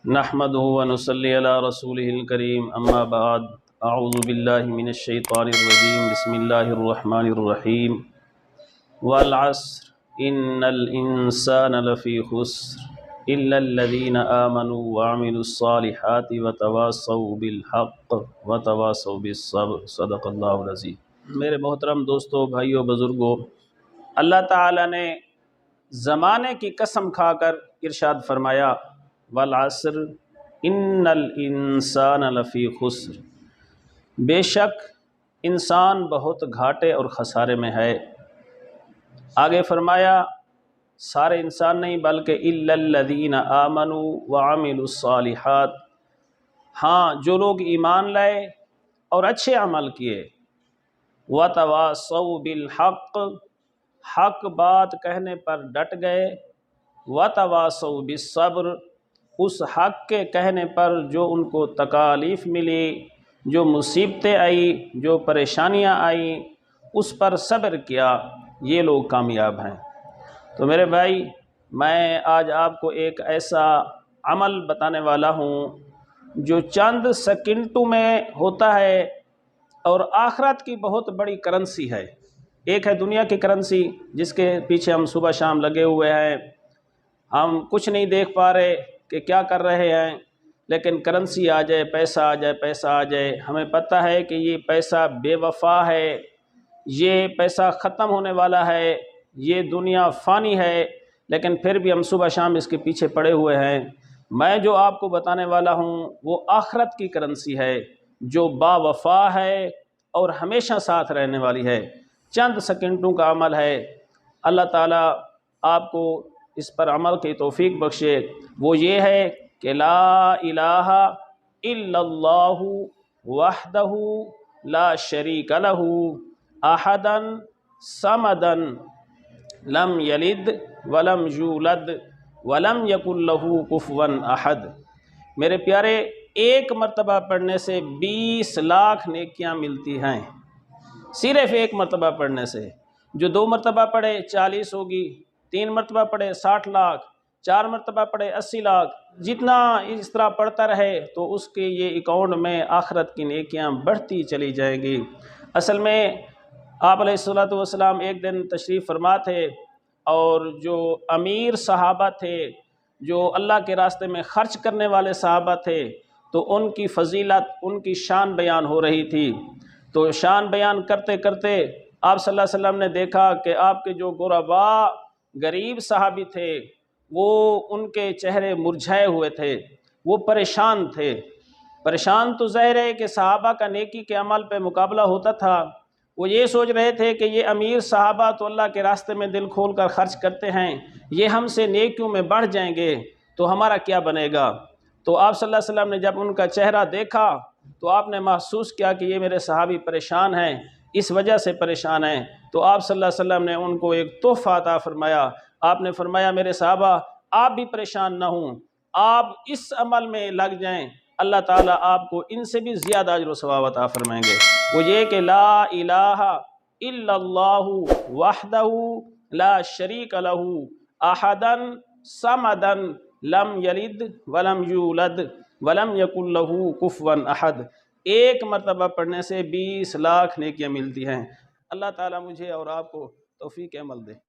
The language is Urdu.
نحمده ونصلي على رسوله الكريم اما بعد اعوذ باللہ من الشیطان الرجیم بسم اللہ الرحمن الرحیم والعصر ان الانسان لفی خسر الا الذین آمنوا وعملوا الصالحات وتواصوا بالحق وتواصوا بالصبر صدق اللہ العظیم۔ میرے محترم دوستو، بھائیو، بزرگو، اللہ تعالیٰ نے زمانے کی قسم کھا کر ارشاد فرمایا والعصر ان الانسان لفی خسر، بے شک انسان بہت گھاٹے اور خسارے میں ہے۔ آگے فرمایا سارے انسان نہیں بلکہ الا الذین آمنوا وعملوا الصالحات، ہاں جو لوگ ایمان لائے اور اچھے عمل کیے، وتواصوا بالحق، حق بات کہنے پر ڈٹ گئے، وتواصوا بالصبر، اس حق کے کہنے پر جو ان کو تکالیف ملی، جو مصیبتیں آئی، جو پریشانیاں آئیں، اس پر صبر کیا، یہ لوگ کامیاب ہیں۔ تو میرے بھائی، میں آج آپ کو ایک ایسا عمل بتانے والا ہوں جو چند سیکنڈوں میں ہوتا ہے اور آخرت کی بہت بڑی کرنسی ہے۔ ایک ہے دنیا کی کرنسی جس کے پیچھے ہم صبح شام لگے ہوئے ہیں، ہم کچھ نہیں دیکھ پا رہے کہ کیا کر رہے ہیں، لیکن کرنسی آ جائے، پیسہ آ جائے، پیسہ آ جائے، ہمیں پتہ ہے کہ یہ پیسہ بے وفا ہے، یہ پیسہ ختم ہونے والا ہے، یہ دنیا فانی ہے، لیکن پھر بھی ہم صبح شام اس کے پیچھے پڑے ہوئے ہیں۔ میں جو آپ کو بتانے والا ہوں وہ آخرت کی کرنسی ہے جو با وفا ہے اور ہمیشہ ساتھ رہنے والی ہے، چند سیکنڈوں کا عمل ہے۔ اللہ تعالیٰ آپ کو اس پر عمل کی توفیق بخشے۔ وہ یہ ہے کہ لا الہ الا اللہ وحدہ لا شریک لہ احدا صمدا لم یلد ولم یولد ولم یکن لہ کفوا احد۔ میرے پیارے، ایک مرتبہ پڑھنے سے 20 لاکھ نیکیاں ملتی ہیں، صرف ایک مرتبہ پڑھنے سے۔ جو 2 مرتبہ پڑھے 40 ہوگی، 3 مرتبہ پڑھے 60 لاکھ، 4 مرتبہ پڑھے 80 لاکھ، جتنا اس طرح پڑھتا رہے تو اس کے یہ اکاؤنٹ میں آخرت کی نیکیاں بڑھتی چلی جائیں گی۔ اصل میں آپ علیہ الصلوۃ والسلام ایک دن تشریف فرما تھے اور جو امیر صحابہ تھے، جو اللہ کے راستے میں خرچ کرنے والے صحابہ تھے، تو ان کی فضیلت، ان کی شان بیان ہو رہی تھی۔ تو شان بیان کرتے کرتے آپ صلی اللہ علیہ وسلم نے دیکھا کہ آپ کے جو غرباء غریب صحابی تھے وہ ان کے چہرے مرجھائے ہوئے تھے، وہ پریشان تھے۔ پریشان تو ظاہر ہے کہ صحابہ کا نیکی کے عمل پہ مقابلہ ہوتا تھا، وہ یہ سوچ رہے تھے کہ یہ امیر صحابہ تو اللہ کے راستے میں دل کھول کر خرچ کرتے ہیں، یہ ہم سے نیکیوں میں بڑھ جائیں گے تو ہمارا کیا بنے گا۔ تو آپ صلی اللہ علیہ وسلم نے جب ان کا چہرہ دیکھا تو آپ نے محسوس کیا کہ یہ میرے صحابی پریشان ہیں، اس وجہ سے پریشان ہیں۔ تو آپ صلی اللہ علیہ وسلم نے ان کو ایک تحفہ عطا فرمایا۔ آپ نے فرمایا میرے صحابہ آپ بھی پریشان نہ ہوں، آپ اس عمل میں لگ جائیں، اللہ تعالیٰ آپ کو ان سے بھی زیادہ اجر و ثواب عطا فرمائیں گے۔ وہ یہ کہ لا الہ الا اللہ وحدہ لا شریک لہ احدا صمدا لم یلد ولم یولد ولم یکن لہ کفوا احد۔ ایک مرتبہ پڑھنے سے 20 لاکھ نیکیاں ملتی ہیں۔ اللہ تعالیٰ مجھے اور آپ کو توفیق عمل دے۔